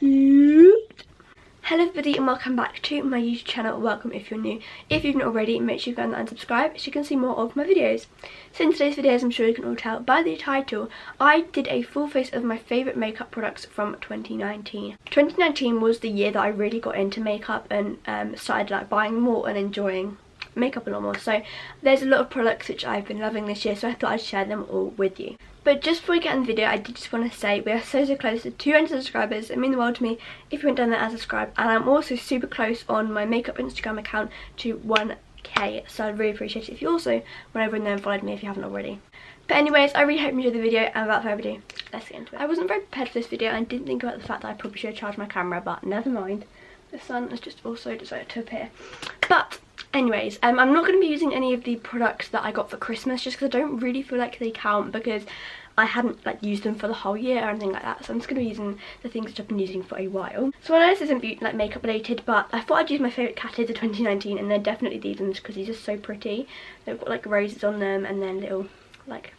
Hello everybody and welcome back to my YouTube channel. Welcome if you're new. If you've not already, make sure you go and subscribe so you can see more of my videos. So in today's video, as I'm sure you can all tell by the title, I did a full face of my favourite makeup products from 2019. 2019 was the year that I really got into makeup and started like buying more and enjoying makeup a lot more. So there's a lot of products which I've been loving this year, so I thought I'd share them all with you. But just before we get in the video, I did just want to say we are so close to 200 subscribers. It means the world to me if you haven't done that and subscribe. And I'm also super close on my makeup Instagram account to 1k, so I'd really appreciate it if you also went over in there and followed me if you haven't already. But anyways, I really hope you enjoyed the video, and without further ado, let's get into it. I wasn't very prepared for this video and didn't think about the fact that I probably should have charged my camera, but never mind. The sun has just also decided to appear. But anyways, I'm not going to be using any of the products that I got for Christmas just because I don't really feel like they count, because I hadn't like used them for the whole year or anything like that. So I'm just going to be using the things that I've been using for a while. So I know this isn't like makeup related, but I thought I'd use my favourite cat of 2019, and they're definitely these ones because these are so pretty. They've got like roses on them and then little like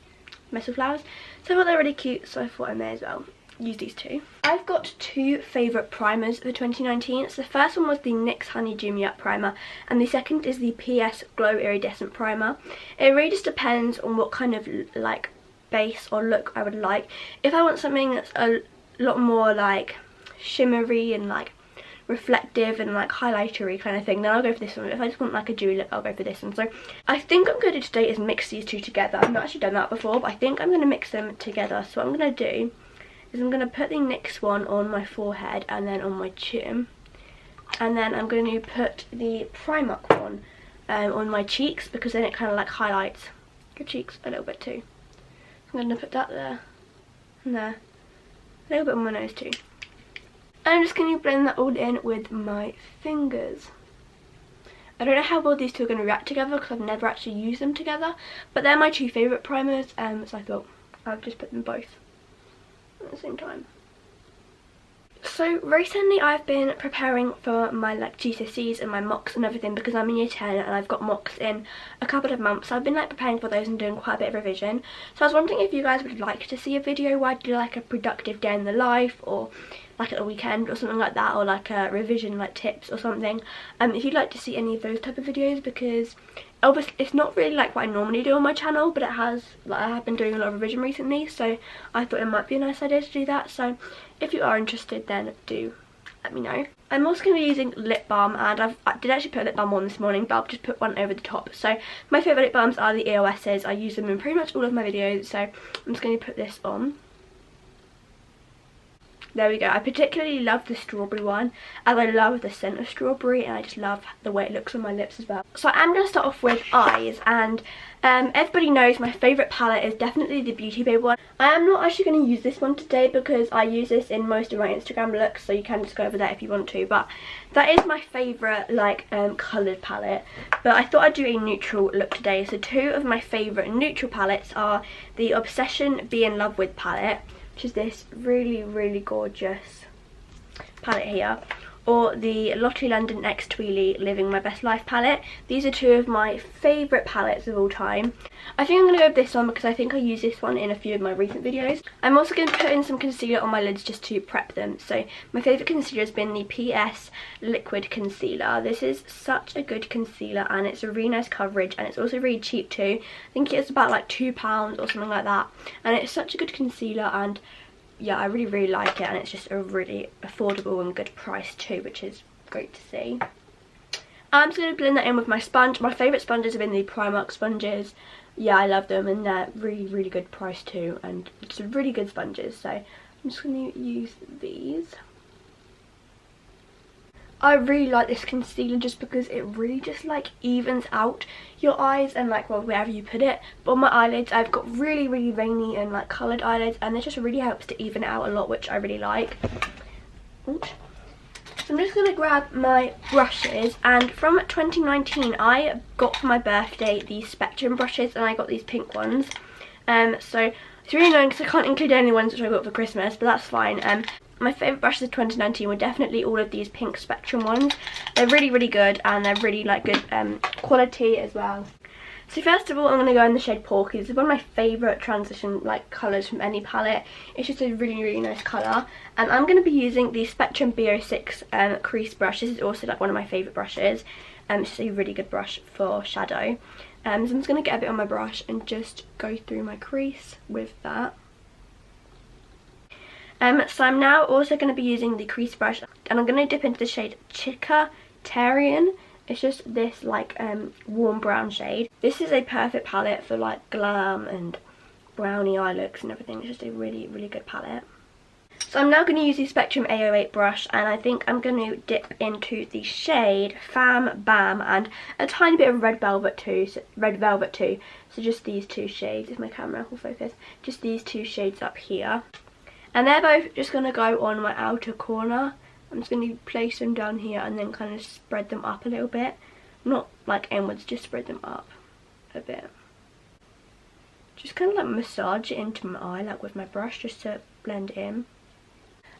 metal flowers. So I thought they're really cute, so I thought I may as well use these two. I've got two favourite primers for 2019. So the first one was the NYX Honey Dew Me Up primer, and the second is the PS Glow Iridescent primer. It really just depends on what kind of like base or look I would like. If I want something that's a lot more like shimmery and like reflective and like highlightery kind of thing, then I'll go for this one. If I just want like a dewy look, I'll go for this one. So I think I'm going to do today is mix these two together. I've not actually done that before, but I think I'm going to mix them together. So what I'm going to do is I'm going to put the NYX one on my forehead and then on my chin, and then I'm going to put the Primark one on my cheeks, because then it kind of like highlights your cheeks a little bit too. So I'm going to put that there and there, a little bit on my nose too. And I'm just going to blend that all in with my fingers. I don't know how well these two are going to react together because I've never actually used them together, but they're my two favourite primers, so I thought I'll just put them both at the same time. So recently I've been preparing for my like GCSEs and my mocks and everything, because I'm in year 10 and I've got mocks in a couple of months. So I've been like preparing for those and doing quite a bit of revision. So I was wondering if you guys would like to see a video where I do like a productive day in the life, or like at a weekend or something like that, or like a revision like tips or something. If you'd like to see any of those type of videos, because obviously it's not really like what I normally do on my channel, but it has, like, I have been doing a lot of revision recently, so I thought it might be a nice idea to do that. So if you are interested, then do let me know. I'm also going to be using lip balm, and I did actually put a lip balm on this morning, but I'll just put one over the top. So my favourite lip balms are the EOS's. I use them in pretty much all of my videos, so I'm just going to put this on. There we go. I particularly love the strawberry one, as I love the scent of strawberry, and I just love the way it looks on my lips as well. So I'm going to start off with eyes, and everybody knows my favourite palette is definitely the Beauty Babe one. I am not actually going to use this one today because I use this in most of my Instagram looks, so you can just go over there if you want to, but that is my favourite like coloured palette. But I thought I'd do a neutral look today. So two of my favourite neutral palettes are the Obsession Be In Love With palette, which is this really gorgeous palette here, or the Lottie London X Tweely Living My Best Life palette. These are two of my favourite palettes of all time. I think I'm going to go with this one because I think I used this one in a few of my recent videos. I'm also going to put in some concealer on my lids just to prep them. So my favourite concealer has been the PS Liquid Concealer. This is such a good concealer, and it's a really nice coverage, and it's also really cheap too. I think it's about like £2 or something like that, and it's such a good concealer, and yeah, I really like it, and it's just a really affordable and good price too, which is great to see. I'm just going to blend that in with my sponge. My favourite sponges have been the Primark sponges. Yeah, I love them, and they're really good price too, and it's really good sponges. So I'm just going to use these. I really like this concealer just because it really just like evens out your eyes and like, well, wherever you put it. But on my eyelids, I've got really veiny and like coloured eyelids, and this just really helps to even it out a lot, which I really like. Oops. So I'm just going to grab my brushes, and from 2019 I got for my birthday these Spectrum brushes, and I got these pink ones. So it's really annoying because I can't include any ones which I got for Christmas, but that's fine. My favourite brushes of 2019 were definitely all of these pink Spectrum ones. They're really good, and they're really like good quality as well. So first of all, I'm going to go in the shade Porky. This is one of my favourite transition like colours from any palette. It's just a really, really nice colour. And I'm going to be using the Spectrum B06 crease brush. This is also like one of my favourite brushes. It's just a really good brush for shadow. So I'm just going to get a bit on my brush and just go through my crease with that. So I'm now also going to be using the crease brush, and I'm going to dip into the shade Chica-Terrian. It's just this like warm brown shade. This is a perfect palette for like glam and brownie eye looks and everything. It's just a really, really good palette. So I'm now going to use the Spectrum A08 brush, and I think I'm going to dip into the shade Fam Bam and a tiny bit of Red Velvet too. So just these two shades, if my camera will focus, just these two shades up here. And they're both just going to go on my outer corner. I'm just going to place them down here and then kind of spread them up a little bit. Not like inwards, just spread them up a bit. Just kind of like massage it into my eye like with my brush just to blend in.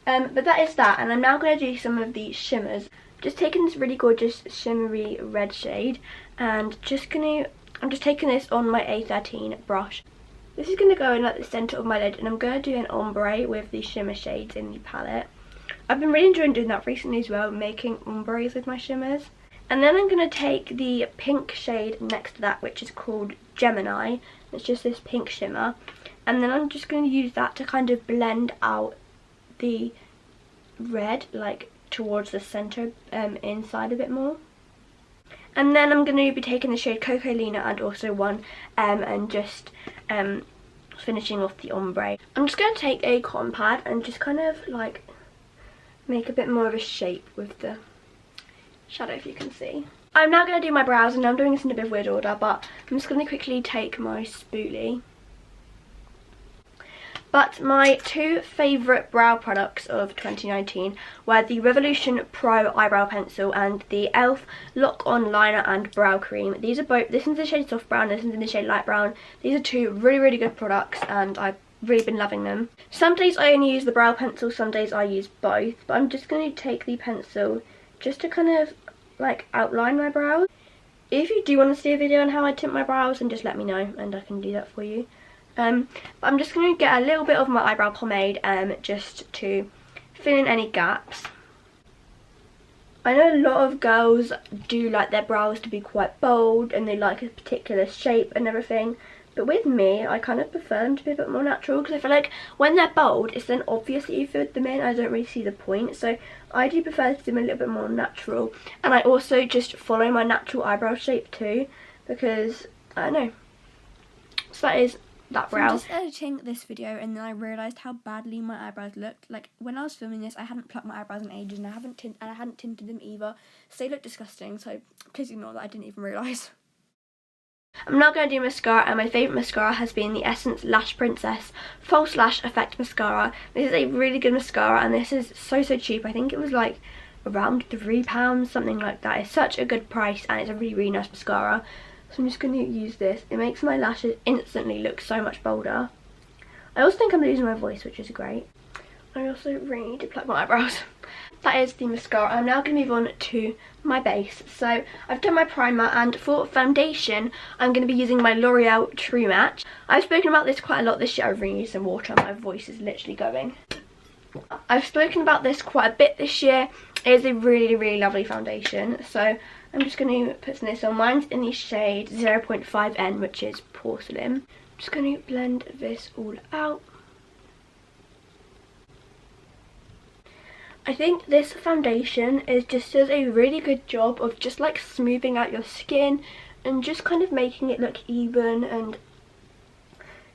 But that is that, and I'm now going to do some of the shimmers. Just taking this really gorgeous shimmery red shade and I'm just taking this on my A13 brush. This is going to go in like the centre of my lid, and I'm going to do an ombre with the shimmer shades in the palette. I've been really enjoying doing that recently as well, making ombres with my shimmers. And then I'm going to take the pink shade next to that, which is called Gemini. It's just this pink shimmer. And then I'm just going to use that to kind of blend out the red, like towards the centre inside a bit more. And then I'm going to be taking the shade Coco Lina and also one and just finishing off the ombre. I'm just going to take a cotton pad and just kind of like make a bit more of a shape with the shadow, if you can see. I'm now going to do my brows, and I'm doing this in a bit of weird order, but I'm just going to quickly take my spoolie. But my two favourite brow products of 2019 were the Revolution Pro Eyebrow Pencil and the e.l.f. Lock On Liner and Brow Cream. These are both, this one's in the shade Soft Brown, this one's in the shade Light Brown. These are two really, really good products, and I've really been loving them. Some days I only use the brow pencil, some days I use both, but I'm just going to take the pencil just to kind of like outline my brows. If you do want to see a video on how I tint my brows, then just let me know and I can do that for you. But I'm just going to get a little bit of my eyebrow pomade just to fill in any gaps. I know a lot of girls do like their brows to be quite bold and they like a particular shape and everything. But with me, I kind of prefer them to be a bit more natural, because I feel like when they're bold, it's then obvious that you filled them in. I don't really see the point. So I do prefer to do them a little bit more natural. And I also just follow my natural eyebrow shape too, because, I don't know. So that is that brow. So I'm just editing this video, and then I realised how badly my eyebrows looked. Like, when I was filming this, I hadn't plucked my eyebrows in ages, and I hadn't tinted them either. So they look disgusting, so please ignore that. I didn't even realise. I'm now going to do mascara, and my favourite mascara has been the Essence Lash Princess False Lash Effect Mascara. This is a really good mascara, and this is so cheap. I think it was like around £3, something like that. It's such a good price, and it's a really, really nice mascara. So I'm just going to use this. It makes my lashes instantly look so much bolder. I also think I'm losing my voice, which is great. I also really need to pluck my eyebrows. That is the mascara. I'm now going to move on to my base. So I've done my primer, and for foundation I'm going to be using my L'Oreal True Match. I've spoken about this quite a lot this year. I really need some water. My voice is literally going. I've spoken about this quite a bit this year. It is a really, really lovely foundation. So I'm just going to put some of this on. Mine's in the shade 0.5N, which is Porcelain. I'm just going to blend this all out. I think this foundation just does a really good job of just like smoothing out your skin and just kind of making it look even, and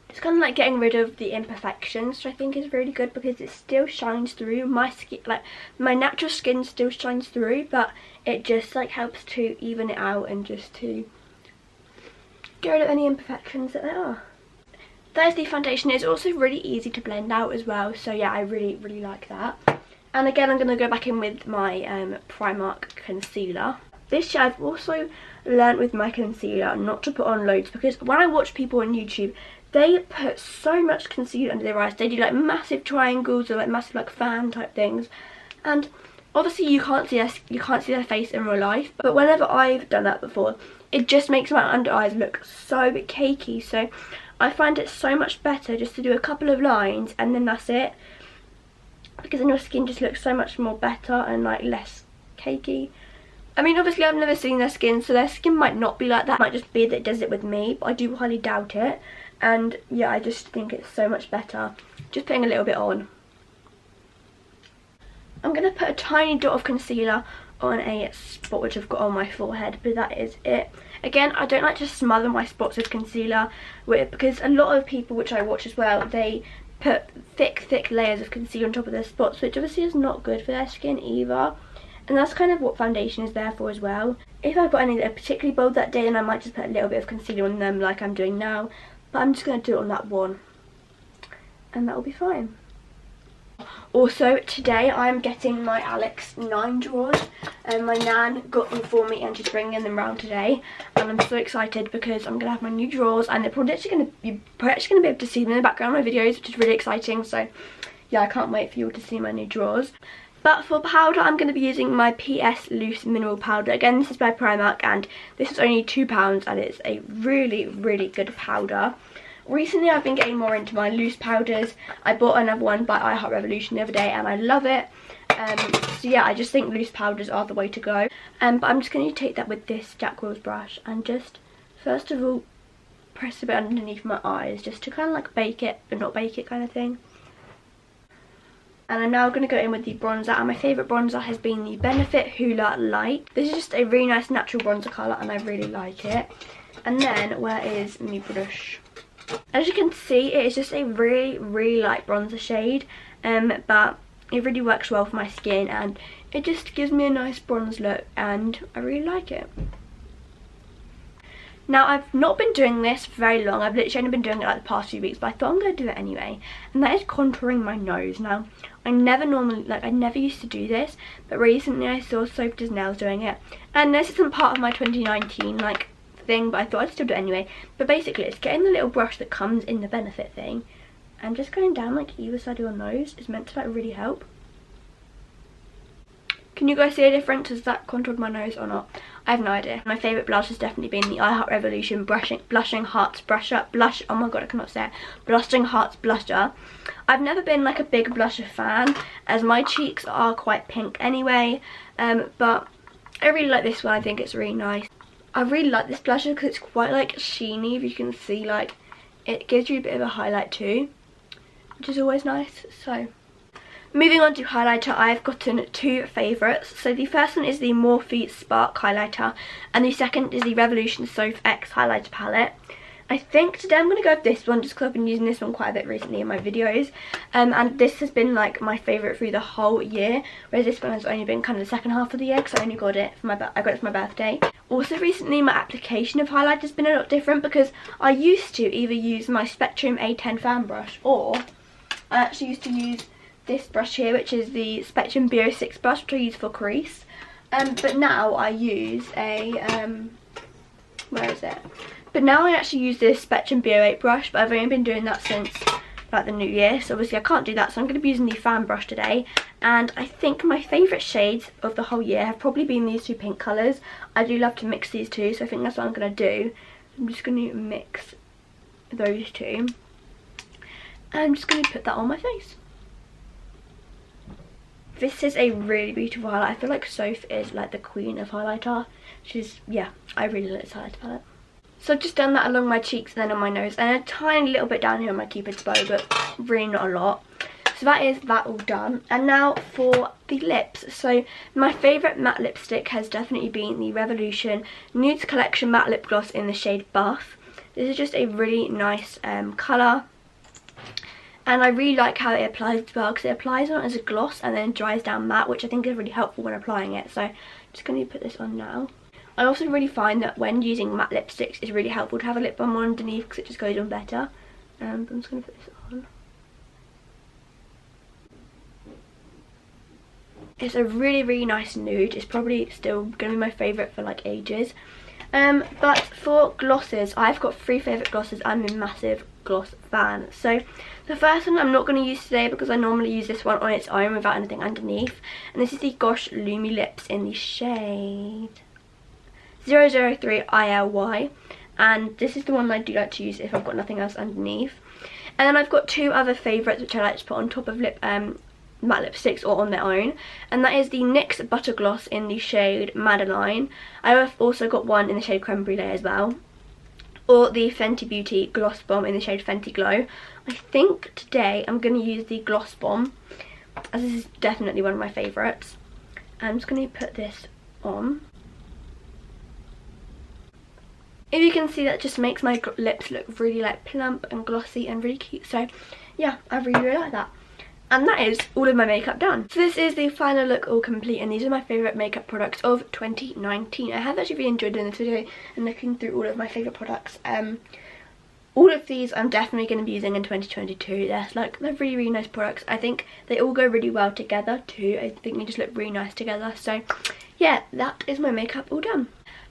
just kind of like getting rid of the imperfections, which I think is really good because it still shines through. My skin, like my natural skin still shines through, but it just like helps to even it out and just to get rid of any imperfections that there are. There's the foundation. It's also really easy to blend out as well, so yeah, I really, really like that. And again, I'm going to go back in with my Primark concealer. This year I've also learnt with my concealer not to put on loads, because when I watch people on YouTube, they put so much concealer under their eyes. They do like massive triangles or like massive like fan type things, and obviously you can't see their face in real life. But whenever I've done that before, it just makes my under eyes look so cakey. So I find it so much better just to do a couple of lines and then that's it, because then your skin just looks so much more better and like less cakey. I mean, obviously I've never seen their skin, so their skin might not be like that. It might just be that it does it with me, but I do highly doubt it. And yeah, I just think it's so much better just putting a little bit on. I'm going to put a tiny dot of concealer on a spot which I've got on my forehead, but that is it. Again, I don't like to smother my spots with concealer because a lot of people which I watch as well, they put thick layers of concealer on top of their spots, which obviously is not good for their skin either. And that's kind of what foundation is there for as well. If I've got any that are particularly bold that day, then I might just put a little bit of concealer on them like I'm doing now. But I'm just going to do it on that one, and that will be fine. Also, today I'm getting my Alex 9 drawers, and my nan got them for me and she's bringing them round today, and I'm so excited because I'm going to have my new drawers, and you're probably actually going to be able to see them in the background of my videos, which is really exciting. So yeah, I can't wait for you all to see my new drawers. But for powder, I'm going to be using my PS Loose Mineral Powder. Again, this is by Primark, and this is only £2, and it's a really good powder. Recently, I've been getting more into my loose powders. I bought another one by I Heart Revolution the other day, and I love it. So yeah, I just think loose powders are the way to go. But I'm just going to take that with this Jack Wills brush and just, first of all, press a bit underneath my eyes, just to kind of like bake it, but not bake it kind of thing. And I'm now going to go in with the bronzer, and my favourite bronzer has been the Benefit Hoola Light. This is just a really nice natural bronzer colour, and I really like it. And then, where is my brush? As you can see, it is just a really light bronzer shade, but it really works well for my skin, and it just gives me a nice bronze look, and I really like it. Now, I've not been doing this for very long. I've literally only been doing it like the past few weeks, but I thought I'm going to do it anyway. And that is contouring my nose. Now, I never used to do this, but recently I saw Sophie Does Nails doing it. And this isn't part of my 2019 like thing, but I thought I'd still do it anyway. But basically, it's getting the little brush that comes in the Benefit thing and just going down like either side of your nose is meant to like really help. Can you guys see a difference? Has that contoured my nose or not? I have no idea. My favourite blush has definitely been the I Heart Revolution Blushing Hearts Blusher. Oh my god, I cannot say it. Blushing Hearts Blusher. I've never been like a big blusher fan, as my cheeks are quite pink anyway. But I really like this one. I think it's really nice. I really like this blusher because it's quite like sheeny. If you can see, like it gives you a bit of a highlight too, which is always nice. So moving on to highlighter, I've gotten two favourites. So the first one is the Morphe Spark highlighter, and the second is the Revolution Soph X highlighter palette. I think today I'm going to go with this one just because I've been using this one quite a bit recently in my videos. And this has been like my favourite through the whole year, whereas this one has only been kind of the second half of the year because I only got it for I got it for my birthday. Also recently my application of highlighter has been a lot different because I used to either use my Spectrum A10 fan brush, or I actually used to use this brush here, which is the Spectrum Byeee 06 brush, which I use for crease. But now I use a where is it? But now I actually use this Spectrum Byeee 08 brush, but I've only been doing that since like the new year, so obviously I can't do that, so I'm going to be using the fan brush today. And I think my favourite shades of the whole year have probably been these two pink colours. I do love to mix these two, so I think that's what I'm going to do. I'm just going to mix those two, and I'm just going to put that on my face. This is a really beautiful highlight. I feel like Soph is like the queen of highlighter. Yeah, I really like this highlighter palette. So I've just done that along my cheeks and then on my nose, and a tiny little bit down here on my Cupid's bow, but really not a lot. So that is that all done. And now for the lips. So my favourite matte lipstick has definitely been the Revolution Nudes Collection Matte Lip Gloss in the shade Buff. This is just a really nice colour. And I really like how it applies as well, because it applies on as a gloss and then dries down matte, which I think is really helpful when applying it. So I'm just going to put this on now. I also really find that when using matte lipsticks, it's really helpful to have a lip balm on underneath because it just goes on better. I'm just going to put this on. It's a really nice nude. It's probably still going to be my favourite for like ages. But for glosses, I've got three favourite glosses. I'm a massive gloss fan. So the first one I'm not going to use today because I normally use this one on its own without anything underneath. And this is the Gosh Lumi Lips in the shade 003 ILY, and this is the one I do like to use if I've got nothing else underneath. And then I've got two other favourites which I like to put on top of matte lipsticks or on their own, and that is the NYX Butter Gloss in the shade Madeline. I have also got one in the shade Creme Brulee as well, or the Fenty Beauty Gloss Bomb in the shade Fenty Glow. I think today I'm going to use the Gloss Bomb, as this is definitely one of my favourites. I'm just going to put this on. If you can see, that just makes my lips look really like plump and glossy and really cute. So yeah, I really like that. And that is all of my makeup done. So this is the final look all complete, and these are my favourite makeup products of 2019. I have actually really enjoyed doing this video and looking through all of my favourite products. All of these I'm definitely going to be using in 2022. They're really, really nice products. I think they all go really well together too. I think they just look really nice together. So yeah, that is my makeup all done.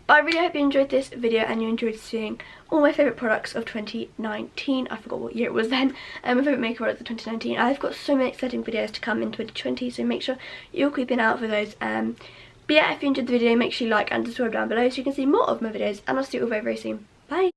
But I really hope you enjoyed this video and you enjoyed seeing all my favourite products of 2019. I forgot what year it was then. My favourite makeup products of 2019. I've got so many exciting videos to come in 2020, so make sure you're keeping out for those. But yeah, if you enjoyed the video, make sure you like and subscribe down below so you can see more of my videos, and I'll see you all very, very soon. Bye!